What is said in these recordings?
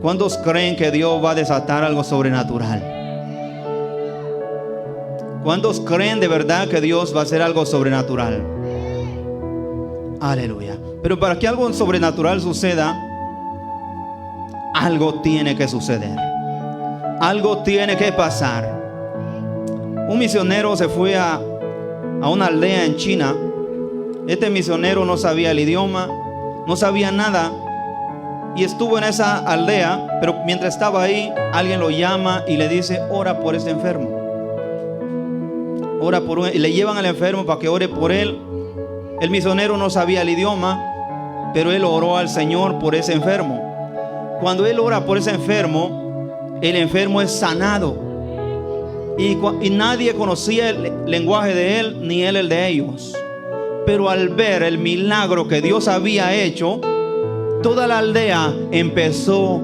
¿Cuántos creen que Dios va a desatar algo sobrenatural? ¿Cuántos creen de verdad que Dios va a hacer algo sobrenatural? Aleluya. Pero para que algo sobrenatural suceda, algo tiene que suceder. Algo tiene que pasar. Un misionero se fue a una aldea en China. Este misionero no sabía el idioma, no sabía nada, y estuvo en esa aldea. Pero mientras estaba ahí, alguien lo llama y le dice: ora por este enfermo. Ora por y le llevan al enfermo para que ore por él. El misionero no sabía el idioma, pero él oró al Señor por ese enfermo. Cuando él ora por ese enfermo, el enfermo es sanado. Y nadie conocía el lenguaje de él, ni él el de ellos. Pero al ver el milagro que Dios había hecho, toda la aldea empezó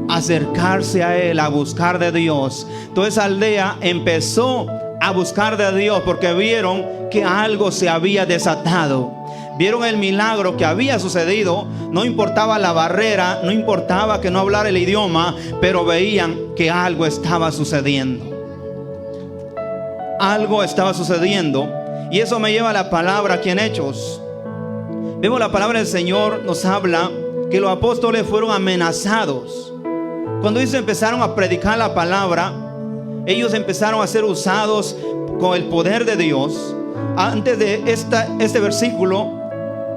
a acercarse a él, a buscar de Dios. Toda esa aldea empezó a buscar de Dios porque vieron que algo se había desatado. Vieron el milagro que había sucedido. No importaba la barrera, no importaba que no hablara el idioma, pero veían que algo estaba sucediendo. Algo estaba sucediendo. Y eso me lleva a la palabra aquí en Hechos. Vemos la palabra del Señor, nos habla que los apóstoles fueron amenazados. Cuando ellos empezaron a predicar la palabra, ellos empezaron a ser usados con el poder de Dios. Antes de este versículo,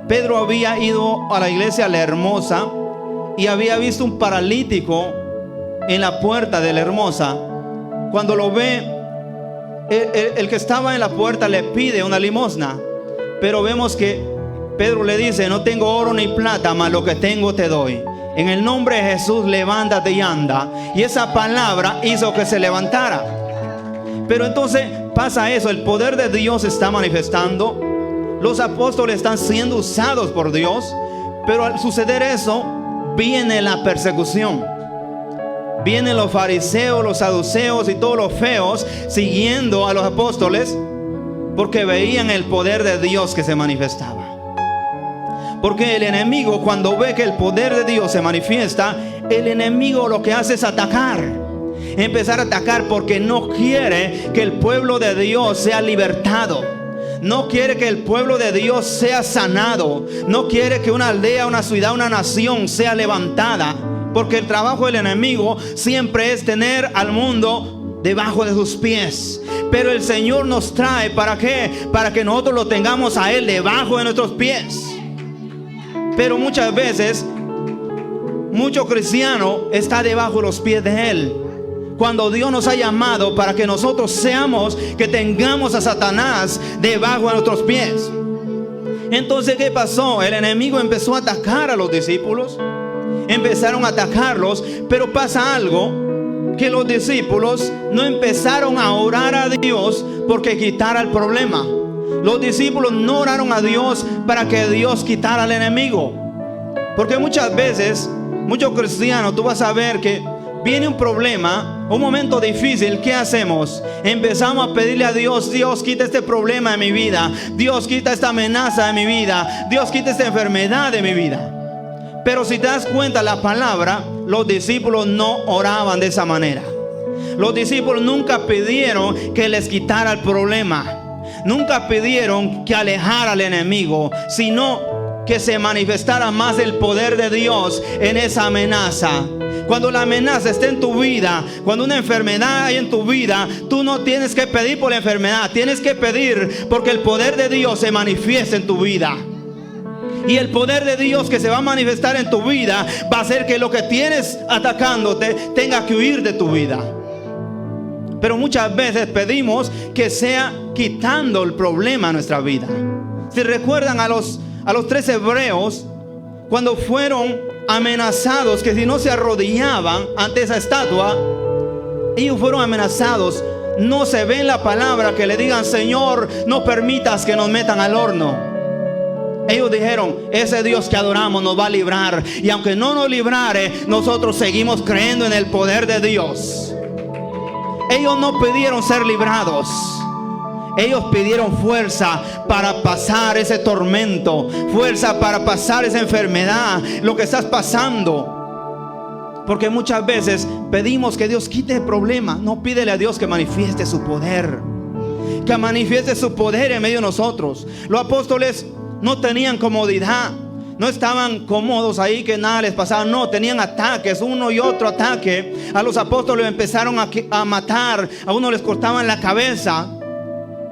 Pedro había ido a la iglesia La Hermosa y había visto un paralítico en la puerta de La Hermosa. Cuando lo ve, el que estaba en la puerta le pide una limosna, pero vemos que Pedro le dice: no tengo oro ni plata, mas lo que tengo te doy. En el nombre de Jesús, levántate y anda. Y esa palabra hizo que se levantara. Pero entonces pasa eso, el poder de Dios se está manifestando. Los apóstoles están siendo usados por Dios. Pero al suceder eso, viene la persecución. Vienen los fariseos, los saduceos y todos los feos siguiendo a los apóstoles, porque veían el poder de Dios que se manifestaba. Porque el enemigo, cuando ve que el poder de Dios se manifiesta, el enemigo lo que hace es atacar. Empezar a atacar porque no quiere que el pueblo de Dios sea libertado. No quiere que el pueblo de Dios sea sanado. No quiere que una aldea, una ciudad, una nación sea levantada. Porque el trabajo del enemigo siempre es tener al mundo debajo de sus pies. Pero el Señor nos trae, ¿para qué? Para que nosotros lo tengamos a Él debajo de nuestros pies. Pero muchas veces, mucho cristiano está debajo de los pies de Él, cuando Dios nos ha llamado para que nosotros seamos, que tengamos a Satanás debajo de nuestros pies. Entonces, ¿qué pasó? El enemigo empezó a atacar a los discípulos. Empezaron a atacarlos, pero pasa algo, que los discípulos no empezaron a orar a Dios porque quitara el problema. Los discípulos no oraron a Dios para que Dios quitara al enemigo. Porque muchas veces, muchos cristianos, tú vas a ver que viene un problema, un momento difícil. ¿Qué hacemos? Empezamos a pedirle a Dios: Dios, quita este problema de mi vida. Dios, quita esta amenaza de mi vida. Dios, quita esta enfermedad de mi vida. Pero si te das cuenta, la palabra, los discípulos no oraban de esa manera. Los discípulos nunca pidieron que les quitara el problema. Nunca pidieron que alejara al enemigo, sino que se manifestara más el poder de Dios en esa amenaza. Cuando la amenaza esté en tu vida, cuando una enfermedad hay en tu vida, tú no tienes que pedir por la enfermedad. Tienes que pedir porque el poder de Dios se manifiesta en tu vida. Y el poder de Dios que se va a manifestar en tu vida va a hacer que lo que tienes atacándote tenga que huir de tu vida. Pero muchas veces pedimos que sea quitando el problema a nuestra vida. Si recuerdan a los 3 hebreos, cuando fueron amenazados que si no se arrodillaban ante esa estatua, ellos fueron amenazados. No se ve en la palabra que le digan: Señor, no permitas que nos metan al horno. Ellos dijeron: ese Dios que adoramos nos va a librar. Y aunque no nos librare, nosotros seguimos creyendo en el poder de Dios. Ellos no pidieron ser librados. Ellos pidieron fuerza para pasar ese tormento, fuerza para pasar esa enfermedad, lo que estás pasando. Porque muchas veces pedimos que Dios quite el problema. No, pídele a Dios que manifieste su poder, que manifieste su poder en medio de nosotros. Los apóstoles no tenían comodidad, no estaban cómodos ahí, que nada les pasaba. No, tenían ataques, uno y otro ataque. A los apóstoles empezaron a matar, a uno les cortaban la cabeza.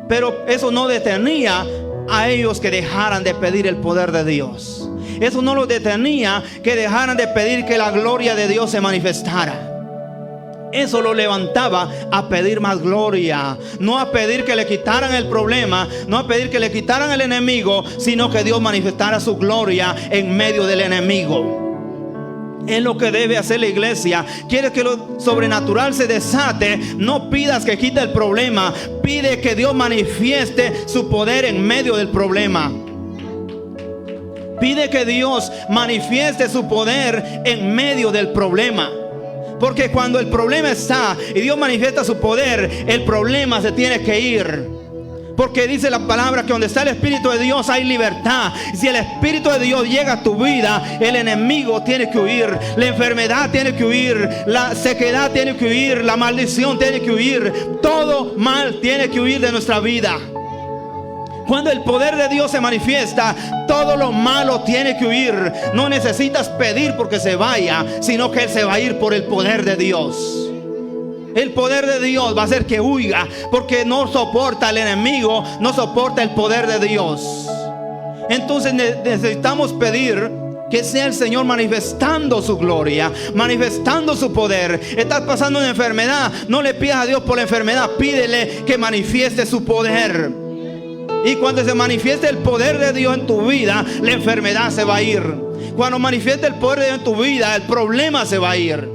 Pero eso no detenía a ellos que dejaran de pedir el poder de Dios. Eso no los detenía que dejaran de pedir que la gloria de Dios se manifestara. Eso lo levantaba a pedir más gloria, no a pedir que le quitaran el problema, no a pedir que le quitaran el enemigo, sino que Dios manifestara su gloria en medio del enemigo. Es lo que debe hacer la iglesia. Quieres que lo sobrenatural se desate, no pidas que quite el problema, pide que Dios manifieste su poder en medio del problema. Pide que Dios manifieste su poder en medio del problema. Porque cuando el problema está y Dios manifiesta su poder, el problema se tiene que ir. Porque dice la palabra que donde está el Espíritu de Dios hay libertad. Y si el Espíritu de Dios llega a tu vida, el enemigo tiene que huir, la enfermedad tiene que huir, la sequedad tiene que huir, la maldición tiene que huir, todo mal tiene que huir de nuestra vida. Cuando el poder de Dios se manifiesta, todo lo malo tiene que huir. No necesitas pedir porque se vaya, sino que Él se va a ir por el poder de Dios. El poder de Dios va a hacer que huya, porque no soporta el enemigo, no soporta el poder de Dios. Entonces necesitamos pedir que sea el Señor manifestando su gloria, manifestando su poder. Estás pasando una enfermedad, no le pidas a Dios por la enfermedad, pídele que manifieste su poder. Y cuando se manifieste el poder de Dios en tu vida, la enfermedad se va a ir. Cuando manifieste el poder de Dios en tu vida, el problema se va a ir.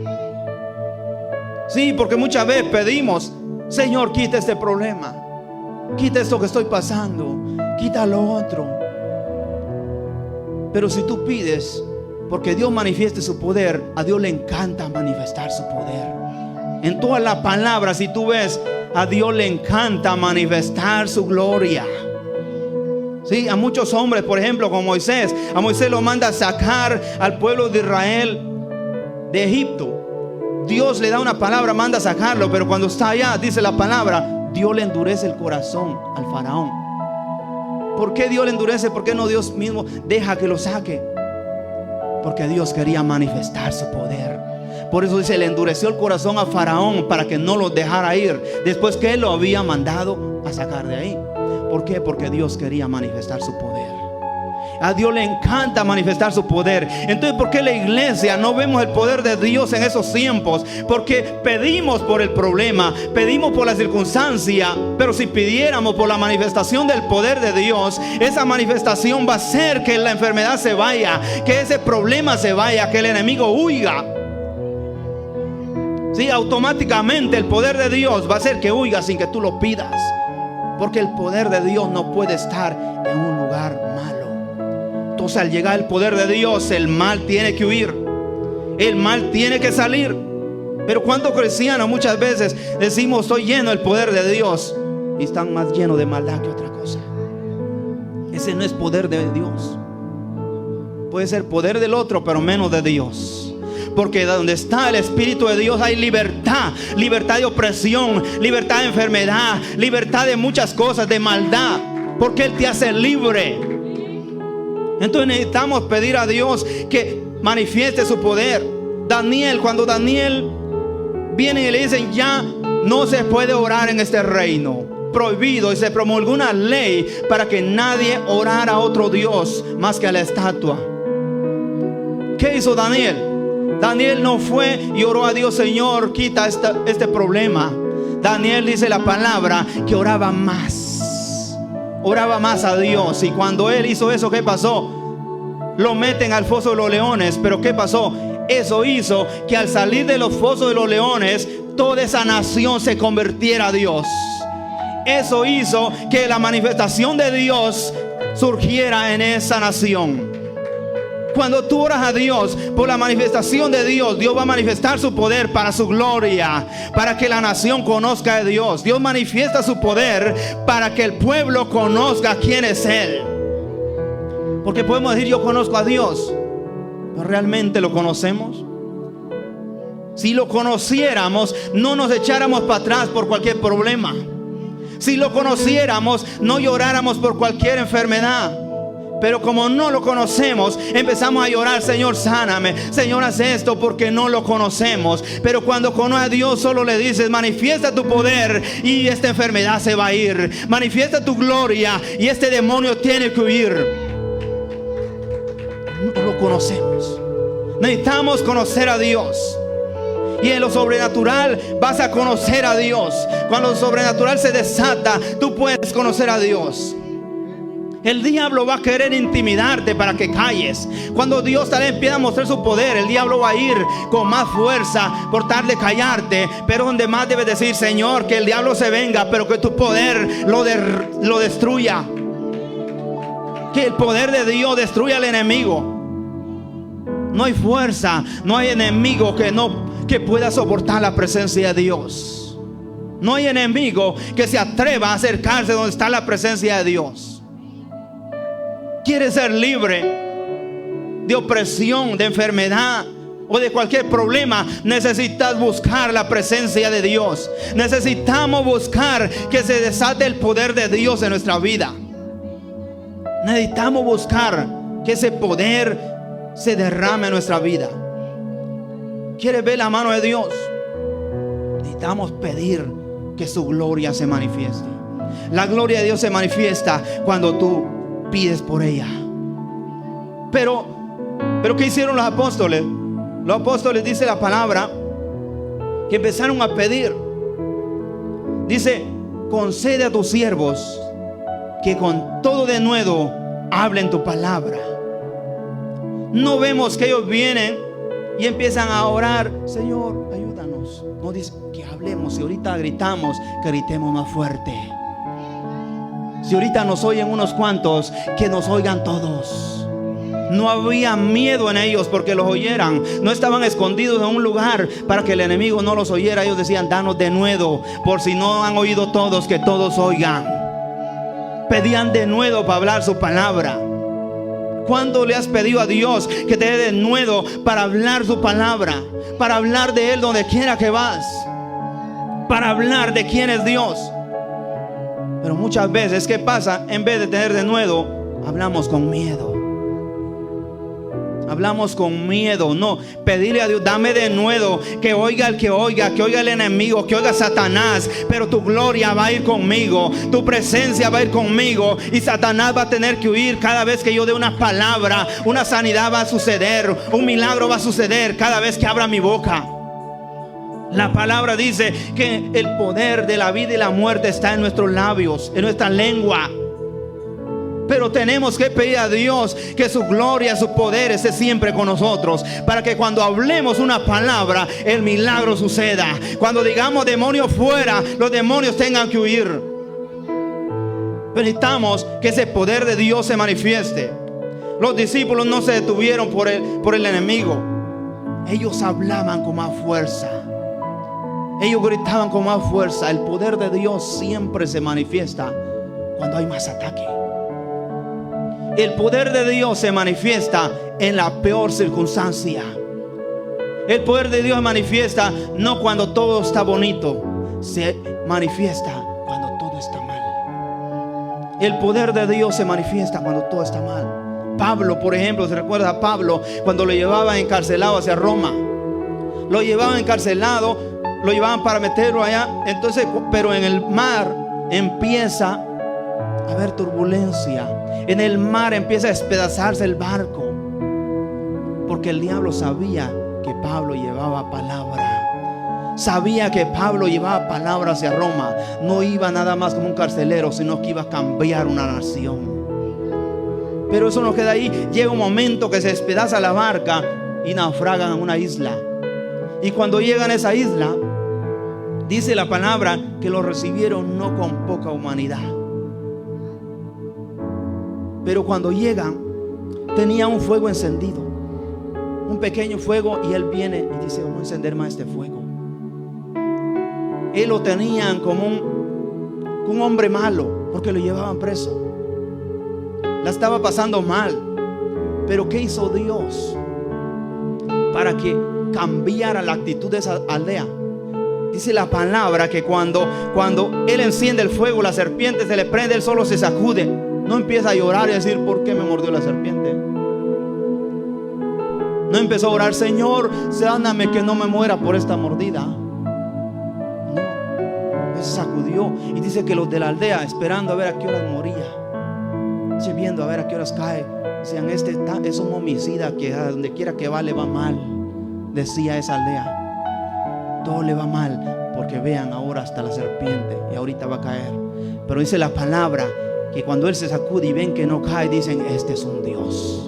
Sí, porque muchas veces pedimos: Señor, quita este problema, quita esto que estoy pasando, quita lo otro. Pero si tú pides porque Dios manifieste su poder, a Dios le encanta manifestar su poder. En toda la palabra, si tú ves, a Dios le encanta manifestar su gloria. Sí, a muchos hombres, por ejemplo, como Moisés, a Moisés lo manda a sacar al pueblo de Israel de Egipto. Dios le da una palabra, manda a sacarlo, pero cuando está allá, dice la palabra, Dios le endurece el corazón al faraón. ¿Por qué Dios le endurece? ¿Por qué no Dios mismo deja que lo saque? Porque Dios quería manifestar su poder. Por eso dice, le endureció el corazón a faraón para que no lo dejara ir, después que él lo había mandado a sacar de ahí. ¿Por qué? Porque Dios quería manifestar su poder. A Dios le encanta manifestar su poder. Entonces, ¿por qué la iglesia no vemos el poder de Dios en esos tiempos? Porque pedimos por el problema, pedimos por la circunstancia. Pero si pidiéramos por la manifestación del poder de Dios, esa manifestación va a hacer que la enfermedad se vaya, que ese problema se vaya, que el enemigo huya. Sí, automáticamente el poder de Dios va a hacer que huya sin que tú lo pidas. Porque el poder de Dios no puede estar en un lugar malo. Entonces, al llegar el poder de Dios, el mal tiene que huir, el mal tiene que salir. Pero ¿cuántos cristianos muchas veces decimos: estoy lleno del poder de Dios, y están más llenos de maldad que otra cosa? Ese no es poder de Dios. Puede ser poder del otro, pero menos de Dios. Porque donde está el Espíritu de Dios hay libertad. Libertad de opresión, libertad de enfermedad, libertad de muchas cosas, de maldad. Porque Él te hace libre. Entonces necesitamos pedir a Dios que manifieste su poder. Cuando Daniel viene y le dicen: ya no se puede orar en este reino, prohibido, y se promulgó una ley para que nadie orara a otro Dios más que a la estatua. ¿Qué hizo Daniel? Daniel no fue y oró a Dios: Señor, quita este problema. Daniel, dice la palabra, que oraba más a Dios. Y cuando él hizo eso, ¿qué pasó? Lo meten al foso de los leones. Pero ¿qué pasó? Eso hizo que al salir de los fosos de los leones, toda esa nación se convirtiera a Dios. Eso hizo que la manifestación de Dios surgiera en esa nación. Cuando tú oras a Dios por la manifestación de Dios, Dios va a manifestar su poder para su gloria, para que la nación conozca a Dios. Dios manifiesta su poder para que el pueblo conozca quién es Él. Porque podemos decir: yo conozco a Dios, pero ¿realmente lo conocemos? Si lo conociéramos, no nos echáramos para atrás por cualquier problema. Si lo conociéramos, no lloráramos por cualquier enfermedad. Pero como no lo conocemos, empezamos a llorar: Señor, sáname, Señor, haz esto, porque no lo conocemos. Pero cuando conoce a Dios, solo le dices: manifiesta tu poder y esta enfermedad se va a ir. Manifiesta tu gloria y este demonio tiene que huir. No lo conocemos. Necesitamos conocer a Dios. Y en lo sobrenatural vas a conocer a Dios. Cuando lo sobrenatural se desata, tú puedes conocer a Dios. El diablo va a querer intimidarte para que calles. Cuando Dios tal vez empieza a mostrar su poder, el diablo va a ir con más fuerza por tal de callarte. Pero donde más debes decir: Señor, que el diablo se venga, pero que tu poder lo destruya. Que el poder de Dios destruya al enemigo. No hay fuerza, no hay enemigo que pueda soportar la presencia de Dios. No hay enemigo que se atreva a acercarse donde está la presencia de Dios. ¿Quieres ser libre de opresión, de enfermedad o de cualquier problema? Necesitas buscar la presencia de Dios. Necesitamos buscar que se desate el poder de Dios en nuestra vida. Necesitamos buscar que ese poder se derrame en nuestra vida. ¿Quieres ver la mano de Dios? Necesitamos pedir que su gloria se manifieste. La gloria de Dios se manifiesta cuando tú pides por ella. Pero ¿qué hicieron los apóstoles? Los apóstoles, dice la palabra, que empezaron a pedir. Dice: concede a tus siervos que con todo denuedo hablen tu palabra. No vemos que ellos vienen y empiezan a orar: Señor, ayúdanos. No dice que hablemos. Si ahorita gritamos, que gritemos más fuerte. Si ahorita nos oyen unos cuantos, que nos oigan todos. No había miedo en ellos porque los oyeran. No estaban escondidos en un lugar para que el enemigo no los oyera. Ellos decían: danos denuedo, por si no han oído todos, que todos oigan. Pedían denuedo para hablar su palabra. ¿Cuándo le has pedido a Dios que te dé denuedo para hablar su palabra? Para hablar de Él donde quiera que vas. Para hablar de quién es Dios. Pero muchas veces, ¿qué pasa? En vez de tener denuedo, hablamos con miedo. Hablamos con miedo. No, pedirle a Dios: dame denuedo, que oiga el que oiga el enemigo, que oiga Satanás, pero tu gloria va a ir conmigo, tu presencia va a ir conmigo, y Satanás va a tener que huir cada vez que yo dé una palabra. Una sanidad va a suceder, un milagro va a suceder cada vez que abra mi boca. La palabra dice que el poder de la vida y la muerte está en nuestros labios, en nuestra lengua. Pero tenemos que pedir a Dios que su gloria, su poder esté siempre con nosotros, para que cuando hablemos una palabra, el milagro suceda. Cuando digamos: demonio fuera, los demonios tengan que huir. Necesitamos que ese poder de Dios se manifieste. Los discípulos no se detuvieron por el enemigo. Ellos hablaban con más fuerza. Ellos gritaban con más fuerza. El poder de Dios siempre se manifiesta cuando hay más ataque. El poder de Dios se manifiesta en la peor circunstancia. El poder de Dios se manifiesta no cuando todo está bonito. Se manifiesta cuando todo está mal. El poder de Dios se manifiesta cuando todo está mal. Pablo, por ejemplo, ¿se recuerda a Pablo cuando lo llevaban encarcelado hacia Roma? Lo llevaban encarcelado, lo llevaban para meterlo allá. Entonces, pero en el mar empieza a haber turbulencia. En el mar empieza a despedazarse el barco, porque el diablo sabía que Pablo llevaba palabra. Sabía que Pablo llevaba palabra hacia Roma. No iba nada más como un carcelero, sino que iba a cambiar una nación. Pero eso no queda ahí. Llega un momento que se despedaza la barca y naufragan en una isla. Y cuando llegan a esa isla, dice la palabra que lo recibieron no con poca humanidad. Pero cuando llegan, tenía un fuego encendido, un pequeño fuego, y él viene y dice: vamos a encender más este fuego. Él lo tenían como un hombre malo, porque lo llevaban preso. La estaba pasando mal. Pero ¿qué hizo Dios? Para que cambiara la actitud de esa aldea. Dice la palabra que cuando él enciende el fuego, la serpiente se le prende, él solo se sacude. No empieza a llorar y a decir: ¿por qué me mordió la serpiente? No empezó a orar: Señor, sáname que no me muera por esta mordida. No, él se sacudió. Y dice que los de la aldea, esperando a ver a qué horas moría, dice, viendo a ver a qué horas cae, decían: este es un homicida que a donde quiera que va le va mal. Decía esa aldea: todo le va mal, porque vean ahora hasta la serpiente y ahorita va a caer. Pero dice la palabra que cuando él se sacude y ven que no cae, dicen: este es un Dios.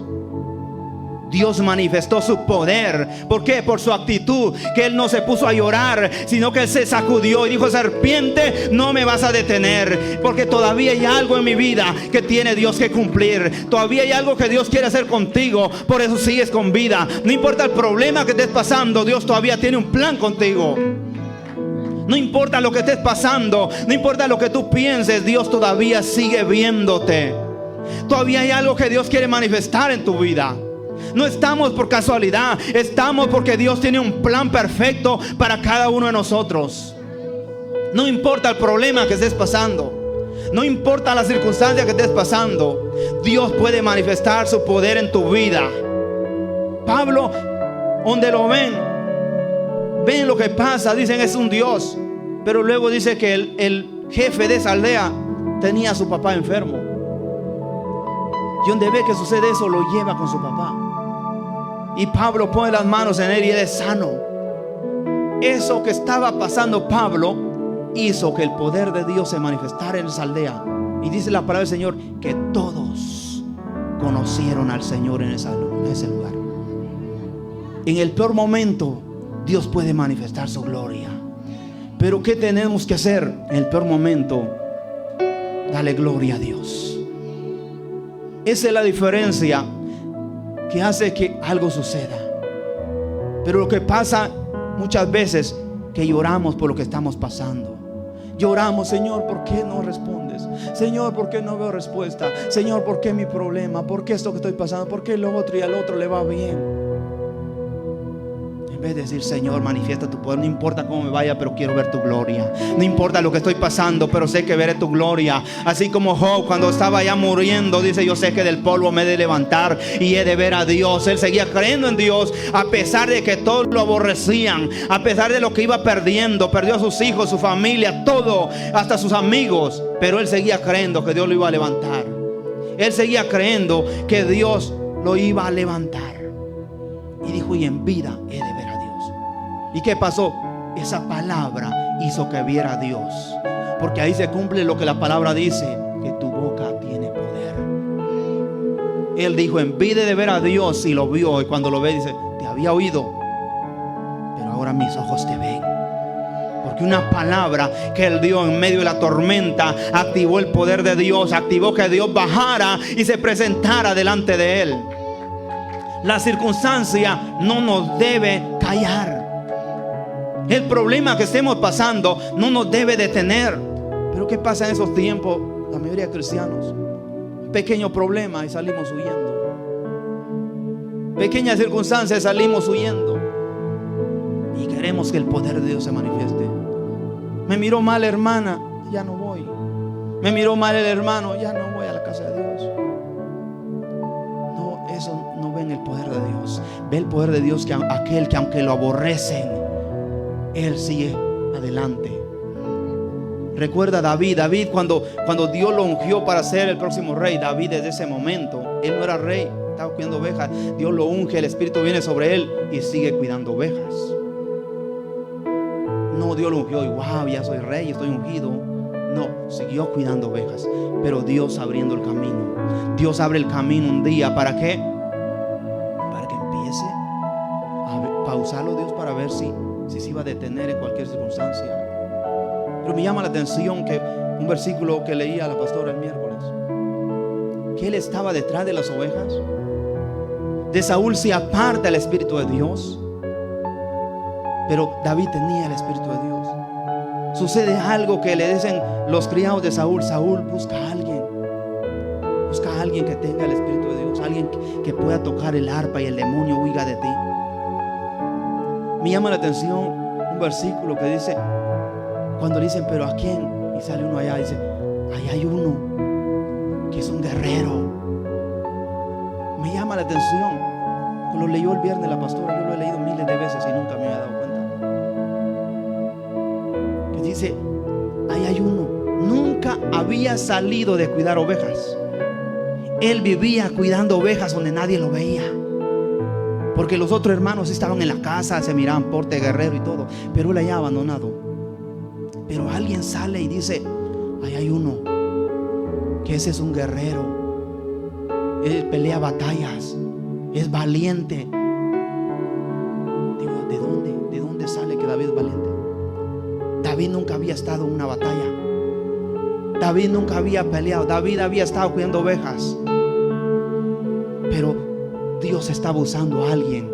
Dios manifestó su poder. ¿Por qué? Por su actitud, que él no se puso a llorar, sino que él se sacudió y dijo: serpiente, no me vas a detener, porque todavía hay algo en mi vida que tiene Dios que cumplir. Todavía hay algo que Dios quiere hacer contigo. Por eso sigues con vida. No importa el problema que estés pasando, Dios todavía tiene un plan contigo. No importa lo que estés pasando, no importa lo que tú pienses, Dios todavía sigue viéndote. Todavía hay algo que Dios quiere manifestar en tu vida. No estamos por casualidad, estamos porque Dios tiene un plan perfecto para cada uno de nosotros. No importa el problema que estés pasando, no importa la circunstancia que estés pasando, Dios puede manifestar su poder en tu vida. Pablo, donde lo ven lo que pasa, dicen: es un Dios. Pero luego dice que el jefe de esa aldea tenía a su papá enfermo. Y donde ve que sucede eso, lo lleva con su papá. Y Pablo pone las manos en él y él es sano. Eso que estaba pasando Pablo hizo que el poder de Dios se manifestara en esa aldea. Y dice la palabra del Señor que todos conocieron al Señor en ese lugar. En el peor momento, Dios puede manifestar su gloria. Pero ¿qué tenemos que hacer en el peor momento? Dale gloria a Dios. Esa es la diferencia que hace que algo suceda. Pero lo que pasa muchas veces, que lloramos por lo que estamos pasando. Lloramos: Señor, ¿por qué no respondes? Señor, ¿por qué no veo respuesta? Señor, ¿por qué mi problema? ¿Por qué esto que estoy pasando? ¿Por qué lo otro y al otro le va bien? En vez de decir: Señor, manifiesta tu poder. No importa cómo me vaya, pero quiero ver tu gloria. No importa lo que estoy pasando, pero sé que veré tu gloria. Así como Job, cuando estaba ya muriendo, dice: yo sé que del polvo me he de levantar y he de ver a Dios. Él seguía creyendo en Dios, a pesar de que todos lo aborrecían, a pesar de lo que iba perdiendo. Perdió a sus hijos, su familia, todo, hasta sus amigos. Pero él seguía creyendo que Dios lo iba a levantar. Él seguía creyendo que Dios lo iba a levantar. Y dijo: y en vida he de ver a Dios. ¿Y qué pasó? Esa palabra hizo que viera a Dios. Porque ahí se cumple lo que la palabra dice, que tu boca tiene poder. Él dijo: en vida he de ver a Dios. Y lo vio. Y cuando lo ve dice: te había oído, pero ahora mis ojos te ven. Porque una palabra que él dio en medio de la tormenta activó el poder de Dios. Activó que Dios bajara y se presentara delante de él. La circunstancia no nos debe callar. El problema que estemos pasando no nos debe detener. Pero ¿qué pasa en esos tiempos? La mayoría de cristianos, pequeño problema y salimos huyendo. Pequeña circunstancia y salimos huyendo. Y queremos que el poder de Dios se manifieste. Me miró mal la hermana, ya no voy. Me miró mal el hermano, ya no voy a la casa de Dios. No, eso no ven el poder de Dios. Ve el poder de Dios, que aquel que aunque lo aborrecen, él sigue adelante. Recuerda a David cuando Dios lo ungió para ser el próximo rey. David, desde ese momento, él no era rey, estaba cuidando ovejas. Dios lo unge, el Espíritu viene sobre él y sigue cuidando ovejas. No, Dios lo ungió y wow, ya soy rey, estoy ungido. No, siguió cuidando ovejas. Pero Dios abriendo el camino. Dios abre el camino un día. ¿Para qué? Para que empiece a pausarlo Dios, para ver si se iba a detener en cualquier circunstancia. Pero me llama la atención que un versículo que leía la pastora el miércoles, que él estaba detrás de las ovejas. De Saúl se aparta el Espíritu de Dios, pero David tenía el Espíritu de Dios. Sucede algo que le dicen los criados de Saúl: Saúl, busca a alguien que tenga el Espíritu de Dios, alguien que pueda tocar el arpa y el demonio huiga de ti. Me llama la atención un versículo que dice, cuando dicen, pero ¿a quién? Y sale uno allá y dice, ahí hay uno que es un guerrero. Me llama la atención. Lo leyó el viernes la pastora, yo lo he leído miles de veces y nunca me había dado cuenta. Que dice, ahí hay uno, nunca había salido de cuidar ovejas. Él vivía cuidando ovejas donde nadie lo veía, porque los otros hermanos estaban en la casa, se miraban porte guerrero y todo, pero él allá abandonado. Pero alguien sale y dice, ahí hay uno, que ese es un guerrero. Él pelea batallas, es valiente. Digo, ¿de dónde sale que David es valiente? David nunca había estado en una batalla. David nunca había peleado. David había estado cuidando ovejas. Pero Dios estaba usando a alguien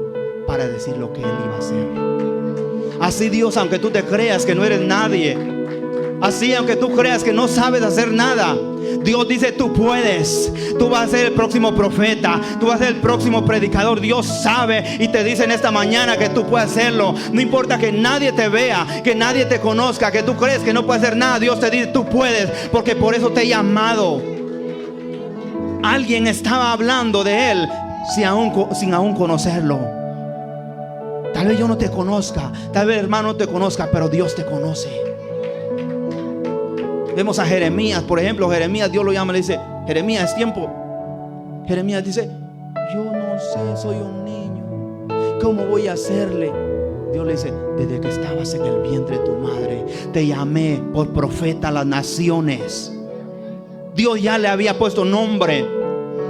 para decir lo que él iba a hacer. Así Dios, aunque tú te creas que no eres nadie, así aunque tú creas que no sabes hacer nada, Dios dice, tú puedes. Tú vas a ser el próximo profeta, tú vas a ser el próximo predicador. Dios sabe y te dice en esta mañana que tú puedes hacerlo. No importa que nadie te vea, que nadie te conozca, que tú crees que no puedes hacer nada. Dios te dice, tú puedes, porque por eso te he llamado. Alguien estaba hablando de él sin aún conocerlo. Tal vez yo no te conozca, tal vez hermano no te conozca, pero Dios te conoce. Vemos a Jeremías, por ejemplo. Jeremías, Dios lo llama y le dice, Jeremías, es tiempo. Jeremías dice, yo no sé, soy un niño, ¿cómo voy a hacerle? Dios le dice, desde que estabas en el vientre de tu madre, te llamé por profeta a las naciones. Dios ya le había puesto nombre.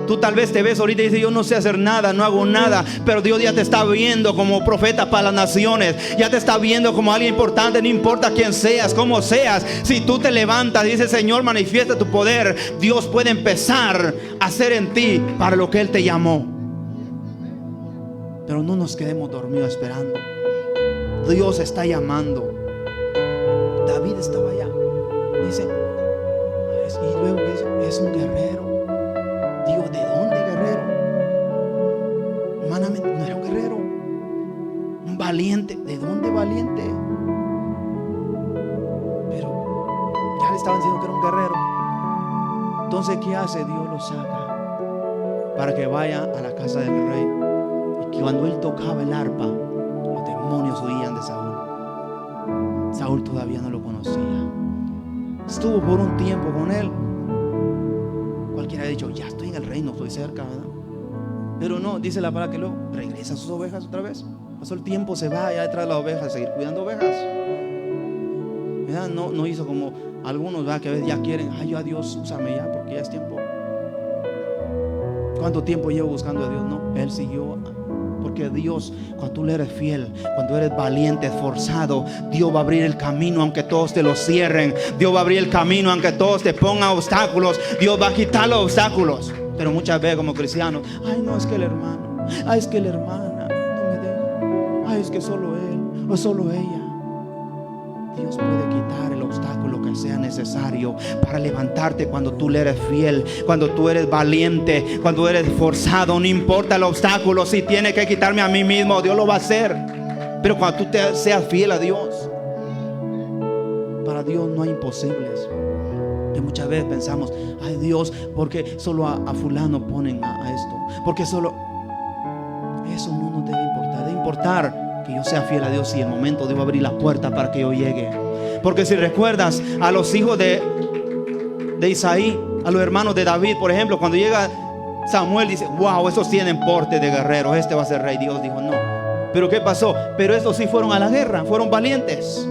Tú tal vez te ves ahorita y dices, yo no sé hacer nada, no hago nada, pero Dios ya te está viendo como profeta para las naciones. Ya te está viendo como alguien importante. No importa quién seas, cómo seas, si tú te levantas y dices, Señor, manifiesta tu poder, Dios puede empezar a hacer en ti para lo que Él te llamó. Pero no nos quedemos dormidos esperando. Dios está llamando. David estaba allá, dice, y luego dice, es un guerrero. Digo, ¿de dónde guerrero? Humanamente no era un guerrero, un valiente. ¿De dónde valiente? Pero ya le estaban diciendo que era un guerrero. Entonces, ¿qué hace? Dios lo saca para que vaya a la casa del rey. Y que cuando él tocaba el arpa, los demonios huían de Saúl. Saúl todavía no lo conocía. Estuvo por un tiempo con él. Cualquiera ha dicho, ya estoy en el reino, estoy cerca, ¿verdad? Pero no, dice la palabra que luego regresa a sus ovejas otra vez. Pasó el tiempo, se va allá detrás de las ovejas, seguir cuidando ovejas, ¿verdad? No hizo como algunos, ¿verdad? Que a veces ya quieren, ay, yo a Dios, úsame ya, porque ya es tiempo. ¿Cuánto tiempo llevo buscando a Dios? No, él siguió. Porque Dios, cuando tú le eres fiel, cuando eres valiente, esforzado, Dios va a abrir el camino aunque todos te lo cierren. Dios va a abrir el camino aunque todos te pongan obstáculos. Dios va a quitar los obstáculos. Pero muchas veces como cristianos, ay, no, es que el hermano, ay, es que la hermana no me deja, ay, es que solo él o solo ella. Dios puede quitar el obstáculo que sea necesario para levantarte cuando tú le eres fiel, cuando tú eres valiente, cuando eres esforzado. No importa el obstáculo, si tiene que quitarme a mí mismo, Dios lo va a hacer. Pero cuando tú seas fiel a Dios, para Dios no hay imposibles. Que muchas veces pensamos, ay, Dios, porque solo a fulano ponen a esto, porque solo eso no nos debe importar. Debe importar que yo sea fiel a Dios y el momento debo abrir la puerta para que yo llegue. Porque si recuerdas a los hijos de Isaí, a los hermanos de David, por ejemplo, cuando llega Samuel, dice, wow, esos tienen porte de guerreros, este va a ser rey. Dios dijo, no. Pero ¿qué pasó? Pero estos sí fueron a la guerra, fueron valientes.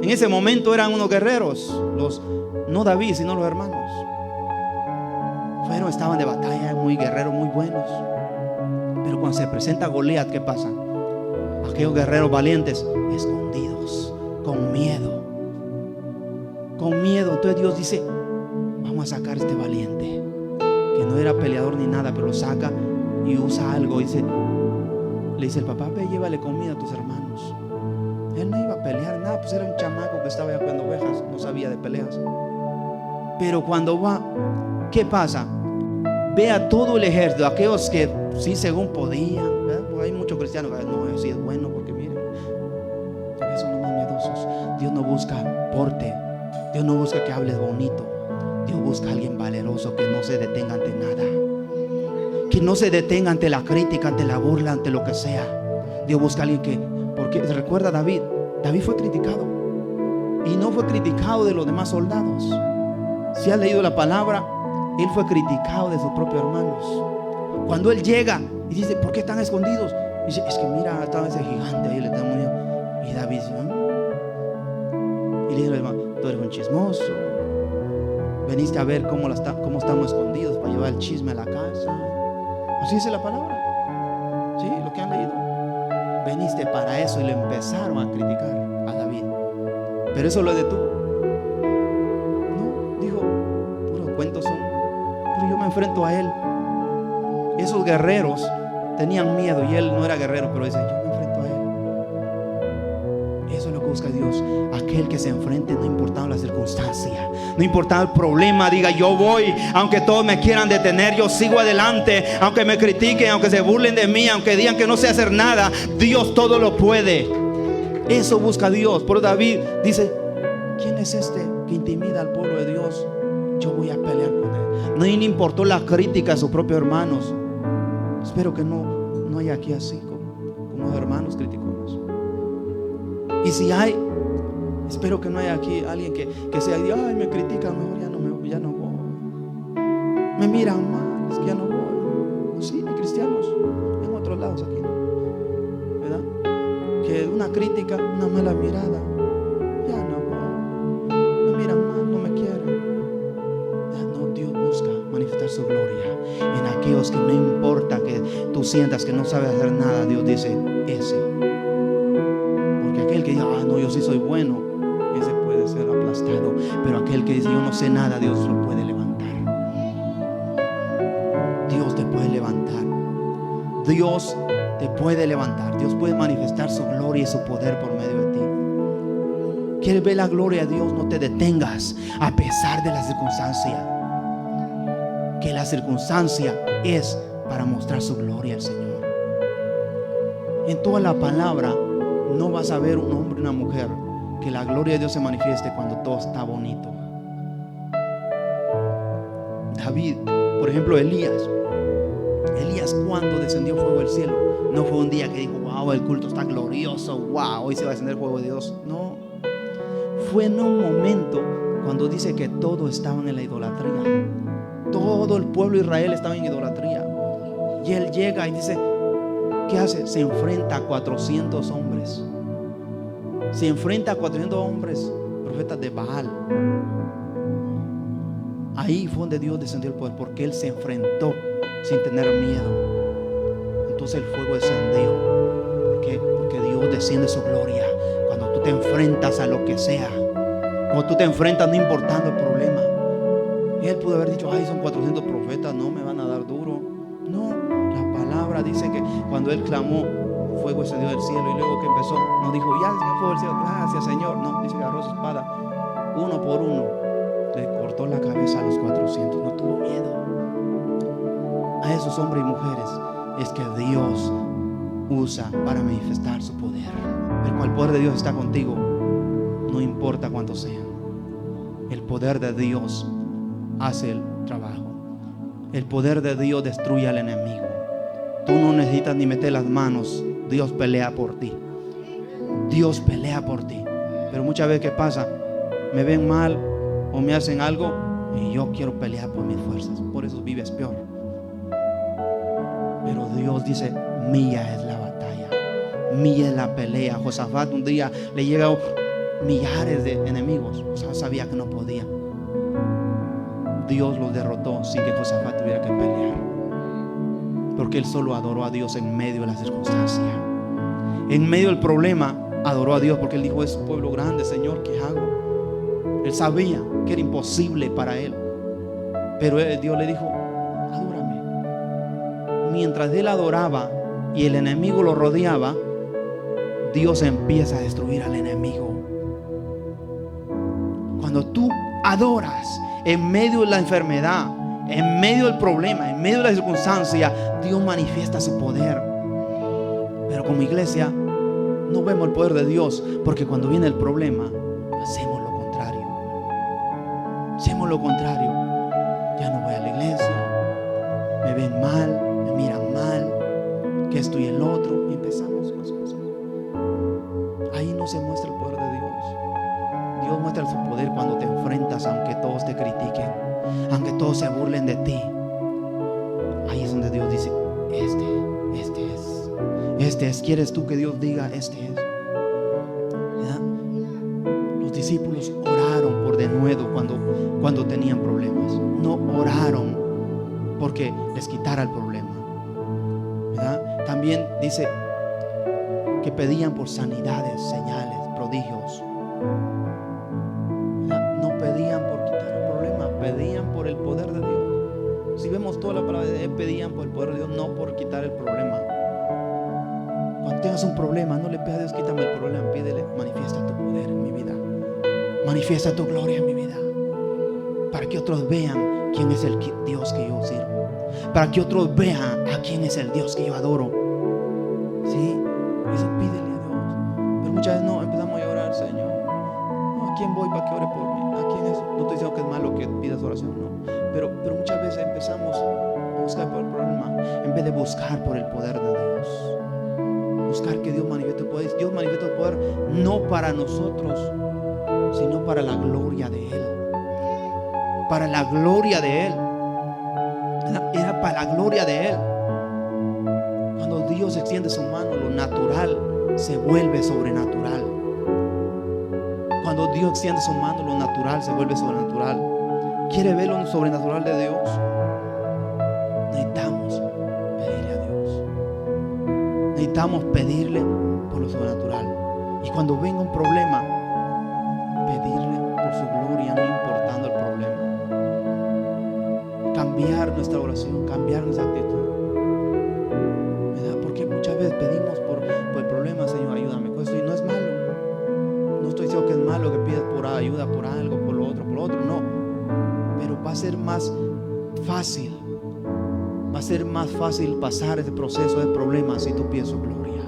En ese momento eran unos guerreros, no David, sino los hermanos. Estaban de batalla, muy guerreros, muy buenos. Pero cuando se presenta Goliat, ¿qué pasa? Aquellos guerreros valientes, escondidos, con miedo. Con miedo. Entonces Dios dice, vamos a sacar a este valiente, que no era peleador ni nada, pero lo saca y usa algo. Le dice el papá, ve, llévale comida a tus hermanos. Él no iba a pelear nada, pues era un chamaco que estaba ya cuidando ovejas, no sabía de peleas. Pero cuando va, ¿qué pasa? Ve a todo el ejército, aquellos que sí según podían, ¿verdad? Pues hay muchos cristianos que no, sí es bueno, porque miren, Dios no busca porte, Dios no busca que hables bonito. Dios busca a alguien valeroso que no se detenga ante nada, que no se detenga ante la crítica, ante la burla, ante lo que sea. Dios busca a alguien que, porque recuerda a David. David fue criticado y no fue criticado de los demás soldados. Si has leído la palabra, él fue criticado de sus propios hermanos. Cuando él llega y dice, ¿por qué están escondidos? Y dice, es que mira, estaba ese gigante ahí, le tengo miedo. Y David dice, y le dice, hermano, tú eres un chismoso, veniste a ver cómo estamos escondidos para llevar el chisme a la casa. Así dice la palabra. Sí, lo que han leído. Veniste para eso, y le empezaron a criticar a David. Pero eso lo detuvo. No, dijo, puros cuentos son, pero yo me enfrento a él. Esos guerreros tenían miedo y él no era guerrero, pero dice, yo me enfrento a él. Eso es lo que busca Dios. Aquel que se enfrente, no importa la circunstancia, no importa el problema, diga, yo voy, aunque todos me quieran detener, yo sigo adelante. Aunque me critiquen, aunque se burlen de mí, aunque digan que no sé hacer nada, Dios todo lo puede. Eso busca Dios. Por David dice, ¿quién es este que intimida al pueblo de Dios? Yo voy a pelear con él. No le importó la crítica a sus propios hermanos. Espero que no haya aquí así como hermanos criticones. Y si hay, espero que no haya aquí alguien que sea, ay, me critican, mejor ya no voy. Me miran mal, es que ya no voy. Pues sí, hay cristianos en otros lados aquí, ¿verdad? Que una crítica, una mala mirada, ya no voy. Me miran mal, no me quieren. Ya no, Dios busca manifestar su gloria en aquellos que no importa que tú sientas que no sabes hacer nada. Dios dice, ese. Porque aquel que dice, no, yo sí soy bueno, ese puede ser aplastado. Pero aquel que dice, yo no sé nada, Dios lo puede levantar. Dios te puede levantar. Dios te puede levantar. Dios puede manifestar su gloria y su poder por medio de ti. ¿Quieres ver la gloria de Dios? No te detengas a pesar de la circunstancia. Que la circunstancia es para mostrar su gloria al Señor. En toda la palabra no vas a ver un hombre y una mujer que la gloria de Dios se manifieste cuando todo está bonito. David, por ejemplo, Elías cuando descendió fuego del cielo, no fue un día que dijo, wow, el culto está glorioso, wow, hoy se va a descender el fuego de Dios. No, fue en un momento cuando dice que todos estaban en la idolatría. Todo el pueblo de Israel estaba en idolatría. Y él llega y dice, ¿qué hace? Se enfrenta a 400 hombres. Se enfrenta a 400 hombres, profetas de Baal. Ahí fue donde Dios descendió el poder, porque él se enfrentó sin tener miedo. Entonces el fuego descendió. ¿Por qué? Porque Dios desciende su gloria cuando tú te enfrentas a lo que sea. Cuando tú te enfrentas, no importando el problema. Él pudo haber dicho, ay, son 400 profetas, no me van a dar duro. No, la palabra dice que cuando él clamó, fuego descendió del cielo. Y luego que empezó, no dijo, ya fuego del cielo, gracias Señor. No, dice que agarró su espada, uno por uno le cortó la cabeza a los 400. No tuvo miedo. A esos hombres y mujeres es que Dios usa para manifestar su poder. El cual poder de Dios está contigo, no importa cuántos sean. El poder de Dios hace el trabajo. El poder de Dios destruye al enemigo. Tú no necesitas ni meter las manos. Dios pelea por ti. Dios pelea por ti. Pero muchas veces, ¿qué pasa? Me ven mal o me hacen algo y yo quiero pelear por mis fuerzas. Por eso vives peor. Pero Dios dice, mía es la batalla, mía es la pelea. Josafat un día le llegaron millares de enemigos. Josafat sabía que no podía. Dios los derrotó sin que Josafat tuviera que pelear, porque él solo adoró a Dios en medio de la circunstancia. En medio del problema adoró a Dios, porque él dijo, es un pueblo grande, Señor, ¿qué hago? Él sabía que era imposible para él, pero Dios le dijo, adórame. Mientras él adoraba y el enemigo lo rodeaba, Dios empieza a destruir al enemigo. Cuando tú adoras en medio de la enfermedad, en medio del problema, en medio de la circunstancia, Dios manifiesta su poder. Pero como iglesia no vemos el poder de Dios, porque cuando viene el problema hacemos lo contrario. Hacemos lo contrario. Ya no voy a la iglesia, me ven mal, me miran mal, que esto y el otro, y empezamos con las cosas. Ahí no se muestra el poder de Dios. Dios muestra su poder cuando te enfrentas, aunque todos te critiquen, aunque todos se burlen de ti. Ahí es donde Dios dice: este es. ¿Quieres tú que Dios diga este es? ¿Verdad? Los discípulos oraron por denuedo cuando tenían problemas. No oraron porque les quitara el problema, ¿verdad? También dice que pedían por sanidades, señales, prodigios, ¿verdad? No pedían por quitar el problema, pedían por el poder de Dios. Si vemos toda la palabra de Él, pedían por el poder de Dios, no por quitar el problema. Cuando tengas un problema, no le pidas a Dios: quítame el problema. Pídele: manifiesta tu poder en mi vida, manifiesta tu gloria en mi vida, para que otros vean quién es el Dios que yo sirvo, para que otros vean a quién es el Dios que yo adoro. ¿Sí? Eso pídele a Dios. Pero muchas veces no, empezamos a llorar: Señor, ¿a quién voy para que ore por mí? ¿A quién es? No estoy diciendo que es malo que pidas oración, no, pero muchas veces empezamos a buscar por el problema en vez de buscar por el poder de Dios. Buscar que Dios manifieste el poder. Dios manifiesta el poder no para nosotros, sino para la gloria de Él. Para la gloria de Él. Era para la gloria de Él. Cuando Dios extiende su mano, lo natural se vuelve sobrenatural. Cuando Dios extiende su mano, lo natural se vuelve sobrenatural. ¿Quiere ver lo sobrenatural de Dios? Necesitamos pedirle a Dios. Necesitamos pedirle por lo sobrenatural. Y cuando venga un problema, pedirle por su gloria, no importando el problema. Cambiar nuestra oración, cambiar nuestra actitud, ¿verdad? Porque muchas veces pedimos por el problema: Señor, ayúdame con esto. Y no es malo. No estoy diciendo que es malo que pidas por ayuda, por algo, por lo otro, no. Pero va a ser más fácil. Va a ser más fácil pasar este proceso de problemas si tú pides su gloria.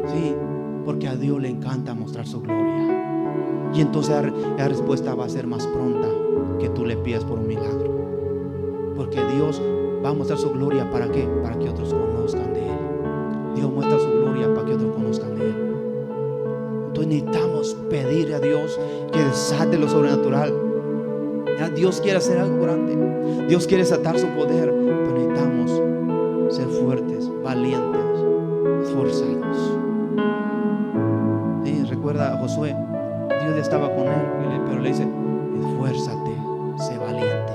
Sí, porque a Dios le encanta mostrar su gloria. Y entonces la respuesta va a ser más pronta que tú le pidas por un milagro. Porque Dios va a mostrar su gloria. ¿Para qué? Para que otros conozcan de Él. Dios muestra su gloria para que otros conozcan de Él. Entonces necesitamos pedir a Dios que desate lo sobrenatural. Dios quiere hacer algo grande. Dios quiere desatar su poder. Pero necesitamos ser fuertes, valientes, esforzados. Sí, recuerda a Josué. Dios ya estaba con él, pero le dice: esfuérzate, sé valiente,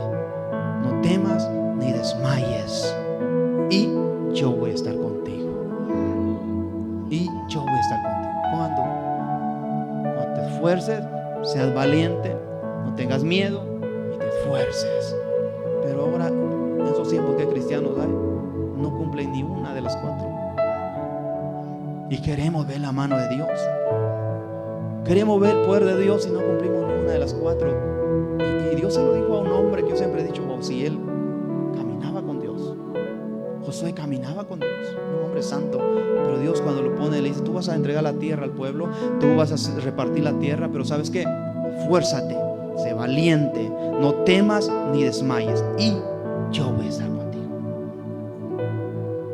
no temas ni desmayes, y yo voy a estar contigo. Y yo voy a estar contigo. ¿Cuándo? Cuando te esfuerces, seas valiente, no tengas miedo y te esfuerces. Pero ahora, en esos tiempos que cristianos hay, no cumplen ni una de las 4. Y queremos ver la mano de Dios. Queremos ver el poder de Dios y no cumplimos ni una de las 4. Y Dios se lo dijo a un hombre que yo siempre he dicho: si él caminaba con Dios. Josué caminaba con Dios, un hombre santo. Pero Dios, cuando lo pone, le dice: tú vas a entregar la tierra al pueblo, tú vas a repartir la tierra, pero ¿sabes qué? Fuérzate, sé valiente, no temas ni desmayes, y yo voy a estar contigo.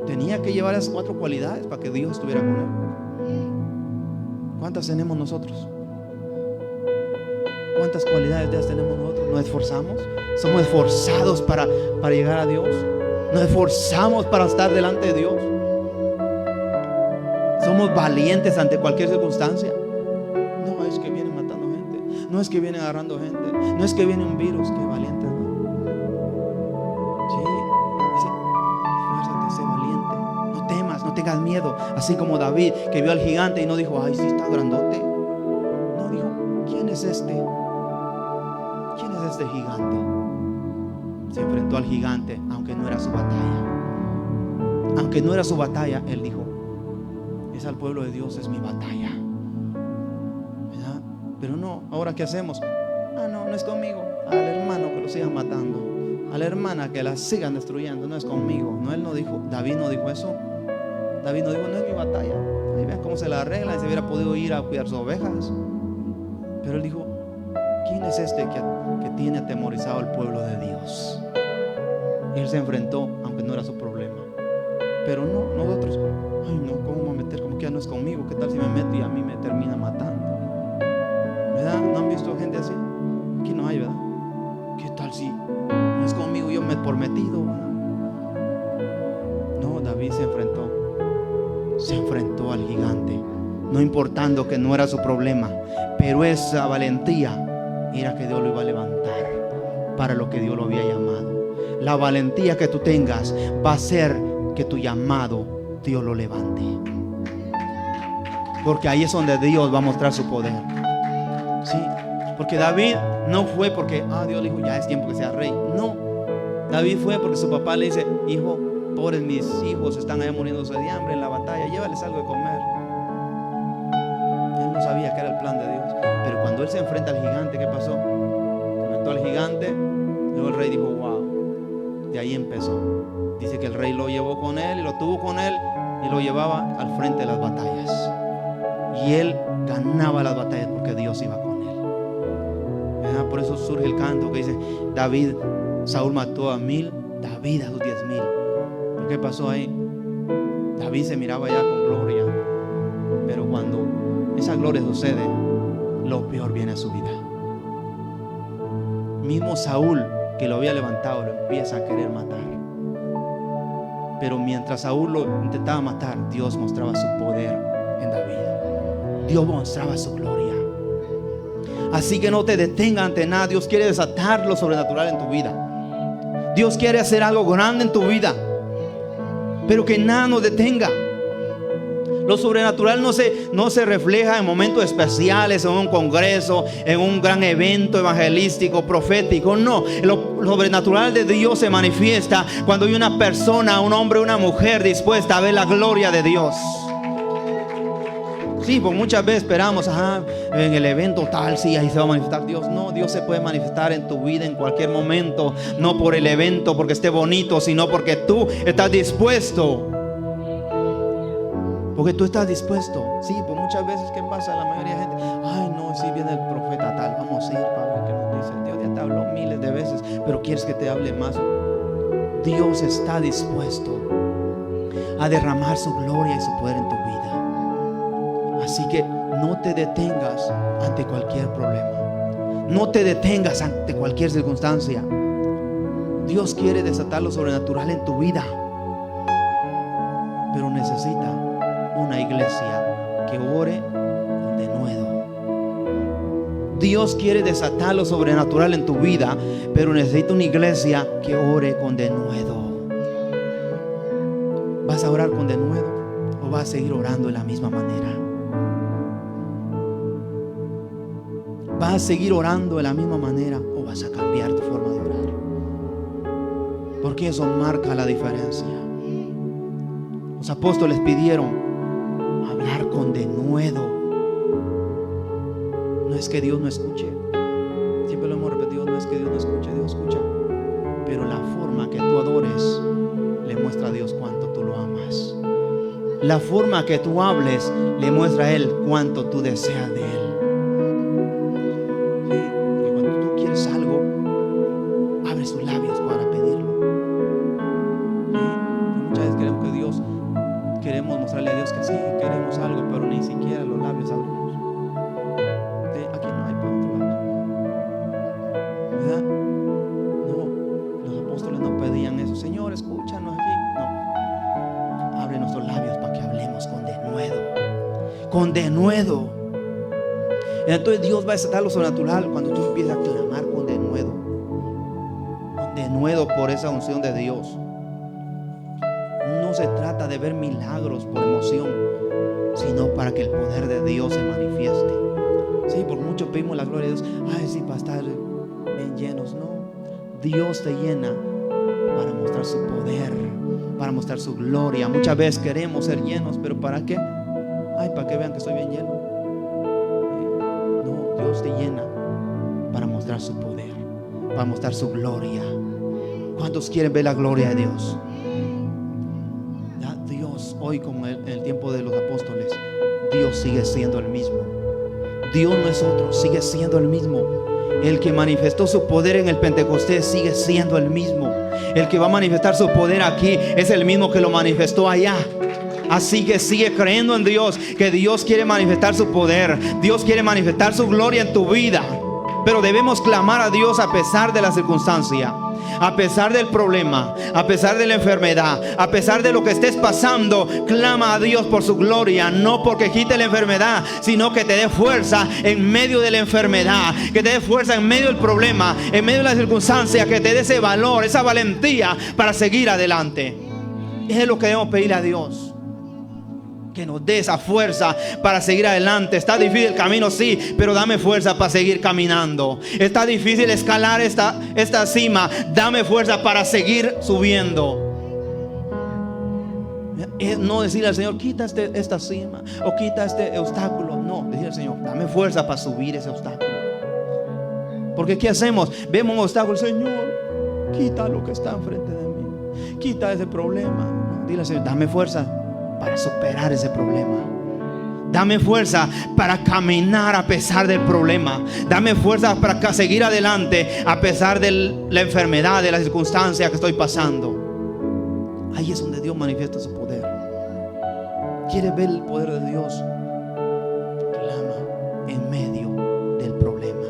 Tenía que llevar esas 4 cualidades para que Dios estuviera con él. ¿Cuántas tenemos nosotros? ¿Cuántas cualidades de esas tenemos nosotros? ¿Nos esforzamos? ¿Somos esforzados para llegar a Dios? ¿Nos esforzamos para estar delante de Dios? ¿Somos valientes ante cualquier circunstancia? No es que vienen matando gente, no es que vienen agarrando gente, no es que viene un virus. Qué valientes, ¿no? Sí, dice: esfuérzate, sé valiente, no temas, no tengas miedo. Así como David, que vio al gigante y no dijo: ay, sí está grandote. No, dijo: ¿quién es este? ¿Quién es este gigante? Se enfrentó al gigante, aunque no era su batalla. Aunque no era su batalla, él dijo: es al pueblo de Dios, es mi batalla. ¿Verdad? Pero no, ahora ¿qué hacemos? No es conmigo. Al hermano que lo sigan matando, a la hermana que la sigan destruyendo, no es conmigo. No, él no dijo, David no dijo eso. David no dijo: no es mi batalla. Ahí ven cómo se la arregla, y se hubiera podido ir a cuidar sus ovejas. Pero él dijo: ¿quién es este que tiene atemorizado al pueblo de Dios? Y él se enfrentó, aunque no era su problema. Pero no, nosotros, ay no, ¿cómo me voy a meter? Como que ya no es conmigo. ¿Qué tal si me meto y a mí me termina matando? ¿Verdad? ¿No han visto gente así? Aquí no hay, ¿verdad? ¿Qué tal si no es conmigo, yo me por metido? No, David se enfrentó al gigante, no importando que no era su problema, pero esa valentía era que Dios lo iba a levantar para lo que Dios lo había llamado. La valentía que tú tengas va a hacer que tu llamado Dios lo levante, porque ahí es donde Dios va a mostrar su poder. Sí, porque David no fue porque Dios le dijo ya es tiempo que sea rey. No, David fue porque su papá le dice: hijo, pobres mis hijos están allá muriéndose de hambre en la batalla, llévales algo de comer. Él no sabía que era el plan de Dios. Pero cuando él se enfrenta al gigante, ¿qué pasó? Se enfrentó al gigante. Luego el rey dijo: wow. De ahí empezó. Dice que el rey lo llevó con él y lo tuvo con él y lo llevaba al frente de las batallas. Y él ganaba las batallas porque Dios iba con él. Por eso surge el canto que dice: Saúl mató a 1000, David a sus 10,000. ¿Qué pasó ahí? David se miraba ya con gloria, pero cuando esa gloria sucede, lo peor viene a su vida. Mismo Saúl, que lo había levantado, lo empieza a querer matar. Pero mientras Saúl lo intentaba matar, Dios mostraba su poder en David. Dios mostraba su gloria. Así que no te detenga ante nada. Dios quiere desatar lo sobrenatural en tu vida. Dios quiere hacer algo grande en tu vida, pero que nada nos detenga. Lo sobrenatural no se refleja en momentos especiales, en un congreso, en un gran evento evangelístico, profético. No, lo sobrenatural de Dios se manifiesta cuando hay una persona, un hombre, una mujer dispuesta a ver la gloria de Dios. Sí, porque muchas veces esperamos, en el evento tal, sí, ahí se va a manifestar Dios. No, Dios se puede manifestar en tu vida en cualquier momento. No por el evento, porque esté bonito, sino porque tú estás dispuesto. Porque tú estás dispuesto. Sí, pues muchas veces, ¿qué pasa? La mayoría de gente: ay no, sí viene el profeta tal, vamos a ir para ver qué nos dice. Dios ya te habló miles de veces, pero quieres que te hable más. Dios está dispuesto a derramar su gloria y su poder en tu vida. Así que no te detengas ante cualquier problema. No te detengas ante cualquier circunstancia. Dios quiere desatar lo sobrenatural en tu vida, pero necesita una iglesia que ore con denuedo. Dios quiere desatar lo sobrenatural en tu vida, pero necesita una iglesia que ore con denuedo. ¿Vas a orar con denuedo o vas a seguir orando de la misma manera? ¿Vas a seguir orando de la misma manera o vas a cambiar tu forma de orar? Porque eso marca la diferencia. Los apóstoles pidieron hablar con denuedo. No es que Dios no escuche. Siempre lo hemos repetido, no es que Dios no escuche, Dios escucha. Pero la forma que tú adores le muestra a Dios cuánto tú lo amas. La forma que tú hables le muestra a Él cuánto tú deseas de Él. Sus labios para pedirlo. Muchas veces queremos que Dios, queremos mostrarle a Dios que sí, queremos algo, pero ni siquiera los labios abrimos. Aquí no hay para otro lado, ¿verdad? No, los apóstoles no pedían eso. Señor, escúchanos aquí. No, abre nuestros labios para que hablemos con denuedo. Con denuedo. Entonces Dios va a desatar lo sobrenatural cuando tú empiezas a clamar con denuedo. Denuedo por esa unción de Dios. No se trata de ver milagros por emoción, sino para que el poder de Dios se manifieste. Sí, por mucho pedimos la gloria de Dios. Ay, sí, para estar bien llenos. No, Dios te llena para mostrar su poder, para mostrar su gloria. Muchas veces queremos ser llenos, pero ¿para qué? Ay, para que vean que estoy bien lleno. No, Dios te llena para mostrar su poder, para mostrar su gloria. ¿Cuántos quieren ver la gloria de Dios? Ya Dios hoy, como en el tiempo de los apóstoles, Dios sigue siendo el mismo. Dios no es otro, sigue siendo el mismo. El que manifestó su poder en el Pentecostés sigue siendo el mismo. El que va a manifestar su poder aquí es el mismo que lo manifestó allá. Así que sigue creyendo en Dios, que Dios quiere manifestar su poder. Dios quiere manifestar su gloria en tu vida. Pero debemos clamar a Dios a pesar de la circunstancia, a pesar del problema, a pesar de la enfermedad, a pesar de lo que estés pasando. Clama a Dios por su gloria, no porque quite la enfermedad, sino que te dé fuerza en medio de la enfermedad, que te dé fuerza en medio del problema, en medio de la circunstancia, que te dé ese valor, esa valentía para seguir adelante. Es lo que debemos pedirle a Dios, que nos dé esa fuerza para seguir adelante. Está difícil el camino, sí, pero dame fuerza para seguir caminando. Está difícil escalar esta cima, dame fuerza para seguir subiendo. No decirle al Señor, quita esta cima o quita este obstáculo. No, decirle al Señor, dame fuerza para subir ese obstáculo. Porque ¿qué hacemos? Vemos un obstáculo, Señor, quita lo que está enfrente de mí, quita ese problema. No, dile al Señor, dame fuerza para superar ese problema. Dame fuerza para caminar a pesar del problema. Dame fuerza para seguir adelante a pesar de la enfermedad, de la circunstancia que estoy pasando. Ahí es donde Dios manifiesta su poder. ¿Quieres ver el poder de Dios? Clama en medio del problema,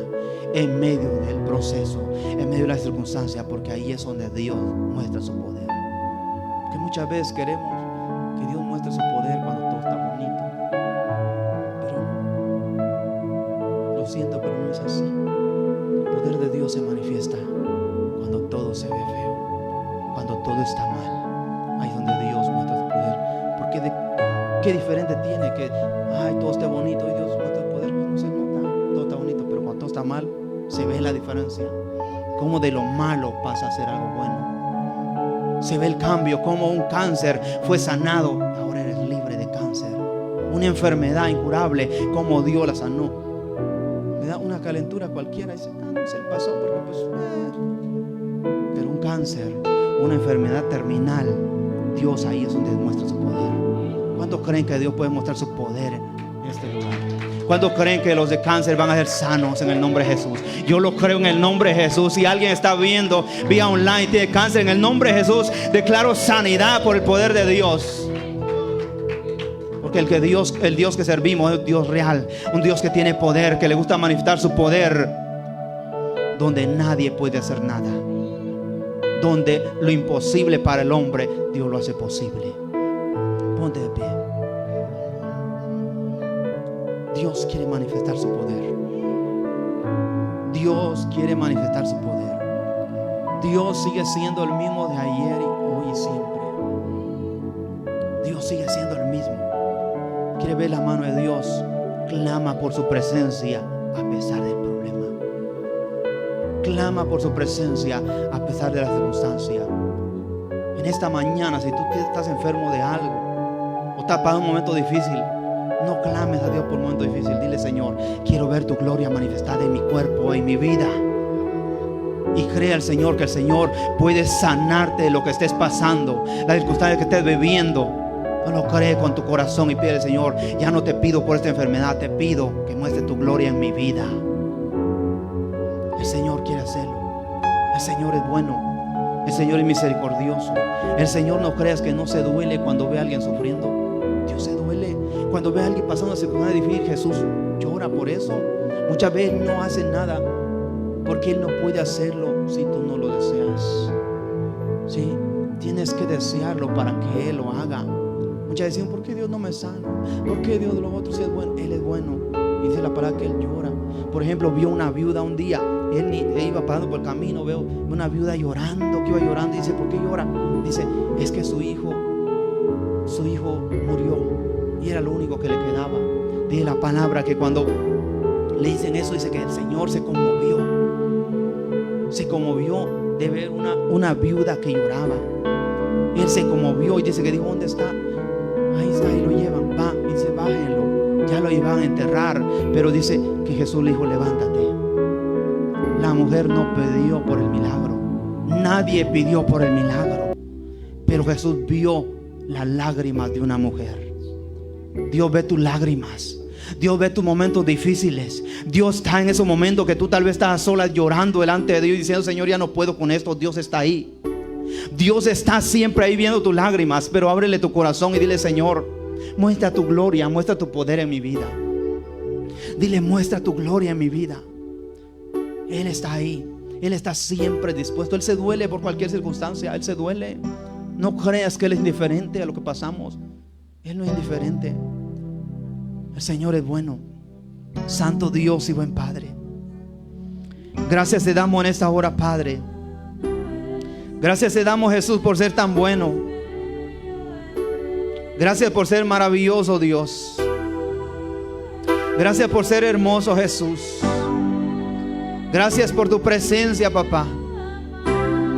en medio del proceso, en medio de la circunstancia, porque ahí es donde Dios muestra su poder. Porque muchas veces queremos que Dios muestre su poder cuando todo está bonito, pero lo siento, pero no es así. El poder de Dios se manifiesta cuando todo se ve feo, cuando todo está mal. Ahí es donde Dios muestra su poder. Porque qué diferente tiene que todo esté bonito y Dios muestra el poder. No se nota, todo está bonito, pero cuando todo está mal se ve la diferencia. Cómo de lo malo pasa a ser algo bueno. Se ve el cambio, como un cáncer fue sanado, ahora eres libre de cáncer. Una enfermedad incurable, como Dios la sanó. Me da una calentura cualquiera y dice, no se le pasó porque pero un cáncer, una enfermedad terminal, Dios ahí es donde muestra su poder. ¿Cuántos creen que Dios puede mostrar su poder en este lugar? ¿Cuántos creen que los de cáncer van a ser sanos en el nombre de Jesús? Yo lo creo en el nombre de Jesús. Si alguien está viendo vía online, tiene cáncer, en el nombre de Jesús declaro sanidad por el poder de Dios. Porque el Dios que servimos es un Dios real, un Dios que tiene poder, que le gusta manifestar su poder donde nadie puede hacer nada, donde lo imposible para el hombre, Dios lo hace posible. Ponte de pie. Dios quiere manifestar su poder. Dios quiere manifestar su poder. Dios sigue siendo el mismo de ayer, hoy y siempre. Dios sigue siendo el mismo. Quiere ver la mano de Dios. Clama por su presencia a pesar del problema. Clama por su presencia a pesar de la circunstancia. En esta mañana, si tú estás enfermo de algo o estás pasando un momento difícil, no clames a Dios por un momento difícil. Dile, Señor, quiero ver tu gloria manifestada en mi cuerpo, en mi vida. Y cree al Señor que el Señor puede sanarte de lo que estés pasando, las circunstancias que estés viviendo. No lo cree con tu corazón y pide al Señor, ya no te pido por esta enfermedad, te pido que muestre tu gloria en mi vida. El Señor quiere hacerlo. El Señor es bueno. El Señor es misericordioso. El Señor, no creas que no se duele cuando ve a alguien sufriendo. Dios se duele cuando ve a alguien pasando una circunstancia difícil. Jesús llora por eso. Muchas veces no hace nada porque Él no puede hacerlo si tú no lo deseas. Sí, tienes que desearlo para que Él lo haga. Muchas veces decían, ¿por qué Dios no me sana? ¿Por qué Dios de los otros es bueno? Él es bueno. Y dice la palabra que Él llora. Por ejemplo, vio una viuda un día. Él iba pasando por el camino, veo una viuda llorando, que iba llorando, y dice, ¿por qué llora? Dice, es que su hijo murió y era lo único que le quedaba. Dice la palabra que cuando le dicen eso, dice que el Señor se conmovió de ver una viuda que lloraba. Él se conmovió y dice que dijo, ¿dónde está? Ahí está, y lo llevan, va, y dice, bájenlo. Ya lo iban a enterrar, pero dice que Jesús le dijo, levántate. La mujer no pidió por el milagro, nadie pidió por el milagro, pero Jesús vio las lágrimas de una mujer. Dios ve tus lágrimas. Dios ve tus momentos difíciles. Dios está en esos momentos que tú tal vez estás sola llorando delante de Dios y diciendo: Señor, ya no puedo con esto. Dios está ahí. Dios está siempre ahí viendo tus lágrimas. Pero ábrele tu corazón y dile: Señor, muestra tu gloria, muestra tu poder en mi vida. Dile: muestra tu gloria en mi vida. Él está ahí. Él está siempre dispuesto. Él se duele por cualquier circunstancia. Él se duele. No creas que Él es indiferente a lo que pasamos. Él no es indiferente. El Señor es bueno, santo Dios y buen Padre. Gracias te damos en esta hora, Padre. Gracias te damos, Jesús, por ser tan bueno. Gracias por ser maravilloso, Dios. Gracias por ser hermoso, Jesús. Gracias por tu presencia, papá.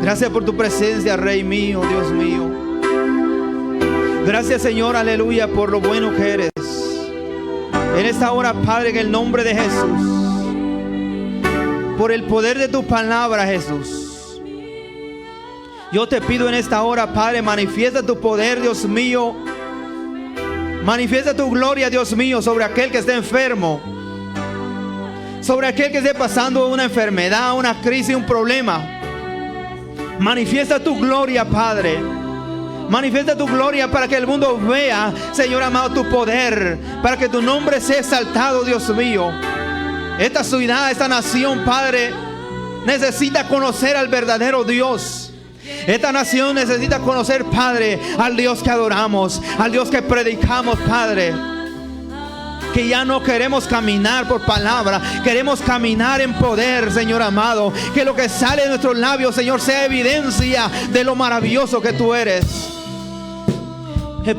Gracias por tu presencia, Rey mío, Dios mío. Gracias, Señor, aleluya, por lo bueno que eres. En esta hora, Padre, en el nombre de Jesús, por el poder de tu palabra, Jesús, yo te pido en esta hora, Padre, manifiesta tu poder, Dios mío. Manifiesta tu gloria, Dios mío, sobre aquel que esté enfermo, sobre aquel que esté pasando una enfermedad, una crisis, un problema. Manifiesta tu gloria, Padre. Manifiesta tu gloria para que el mundo vea, Señor amado, tu poder, para que tu nombre sea exaltado, Dios mío. Esta ciudad, esta nación, Padre, necesita conocer al verdadero Dios. Esta nación necesita conocer, Padre, al Dios que adoramos, al Dios que predicamos, Padre. Que ya no queremos caminar por palabra, queremos caminar en poder, Señor amado. Que lo que sale de nuestros labios, Señor, sea evidencia de lo maravilloso que tú eres.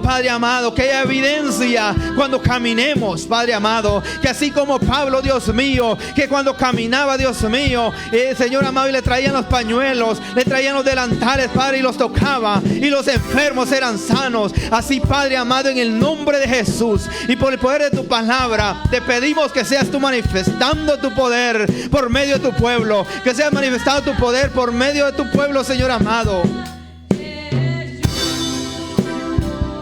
Padre amado, que haya evidencia cuando caminemos, Padre amado. Que así como Pablo, Dios mío, que cuando caminaba, Dios mío, Señor amado, y le traían los pañuelos, le traían los delantales, Padre, y los tocaba, y los enfermos eran sanos. Así, Padre amado, en el nombre de Jesús y por el poder de tu palabra, te pedimos que seas tú manifestando tu poder por medio de tu pueblo. Que seas manifestado tu poder por medio de tu pueblo, Señor amado.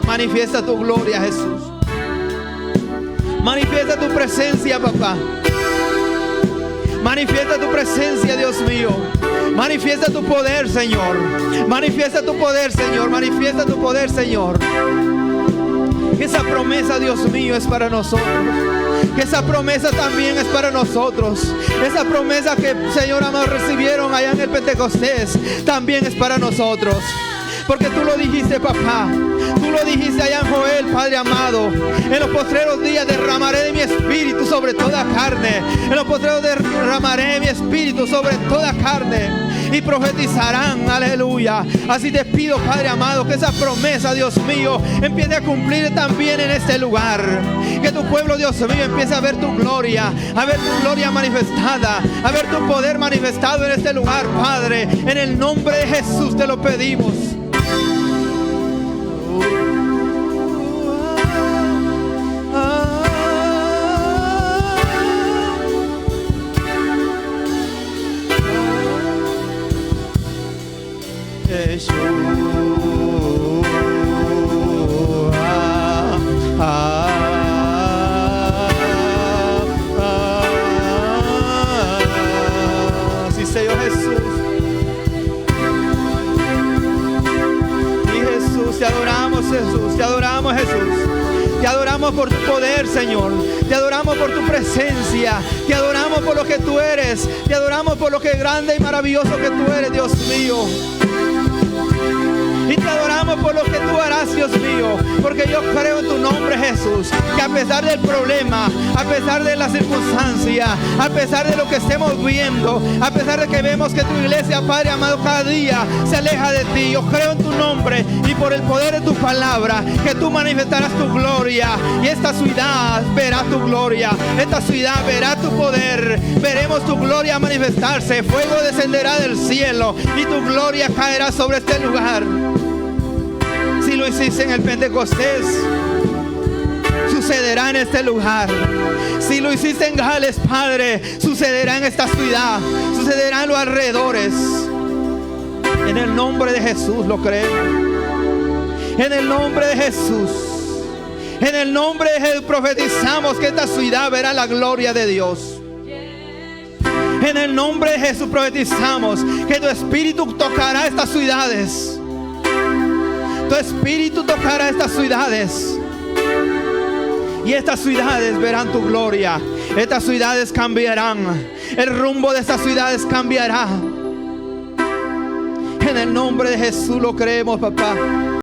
Manifiesta tu gloria, Jesús. Manifiesta tu presencia, papá. Manifiesta tu presencia, Dios mío. Manifiesta tu poder, Señor. Manifiesta tu poder, Señor. Manifiesta tu poder, Señor. Que esa promesa, Dios mío, es para nosotros. Que esa promesa también es para nosotros. Esa promesa que, Señor amado, recibieron allá en el Pentecostés, también es para nosotros. Porque tú lo dijiste, papá. Tú lo dijiste allá en Joel, Padre amado. En los postreros días derramaré de mi espíritu sobre toda carne. En los postreros derramaré de mi espíritu sobre toda carne. Y profetizarán, aleluya. Así te pido, Padre amado, que esa promesa, Dios mío, empiece a cumplir también en este lugar. Que tu pueblo, Dios mío, empiece a ver tu gloria. A ver tu gloria manifestada. A ver tu poder manifestado en este lugar, Padre. En el nombre de Jesús te lo pedimos. Sí, Señor Jesús. Y Jesús, te adoramos, Jesús. Te adoramos, Jesús. Te adoramos por tu poder, Señor. Te adoramos por tu presencia. Te adoramos por lo que tú eres. Te adoramos por lo que grande y maravilloso que tú eres, Dios mío. Y te adoramos por lo que tú harás, Dios mío. Porque yo creo en tu nombre, Jesús. Que a pesar del problema, a pesar de la circunstancia, a pesar de lo que estemos viendo, a pesar de que vemos que tu iglesia, Padre amado, cada día se aleja de ti, yo creo en tu nombre y por el poder de tu palabra, que tú manifestarás tu gloria. Y esta ciudad verá tu gloria. Esta ciudad verá tu poder. Veremos tu gloria manifestarse. Fuego descenderá del cielo y tu gloria caerá sobre este lugar. Si lo hiciste en el Pentecostés, sucederá en este lugar. Si lo hiciste en Gales, Padre, sucederá en esta ciudad, sucederá en los alrededores. En el nombre de Jesús lo creo. En el nombre de Jesús. En el nombre de Jesús profetizamos que esta ciudad verá la gloria de Dios. En el nombre de Jesús profetizamos que tu espíritu tocará estas ciudades. Tu espíritu tocará estas ciudades. Y estas ciudades verán tu gloria. Estas ciudades cambiarán. El rumbo de estas ciudades cambiará. En el nombre de Jesús lo creemos, papá.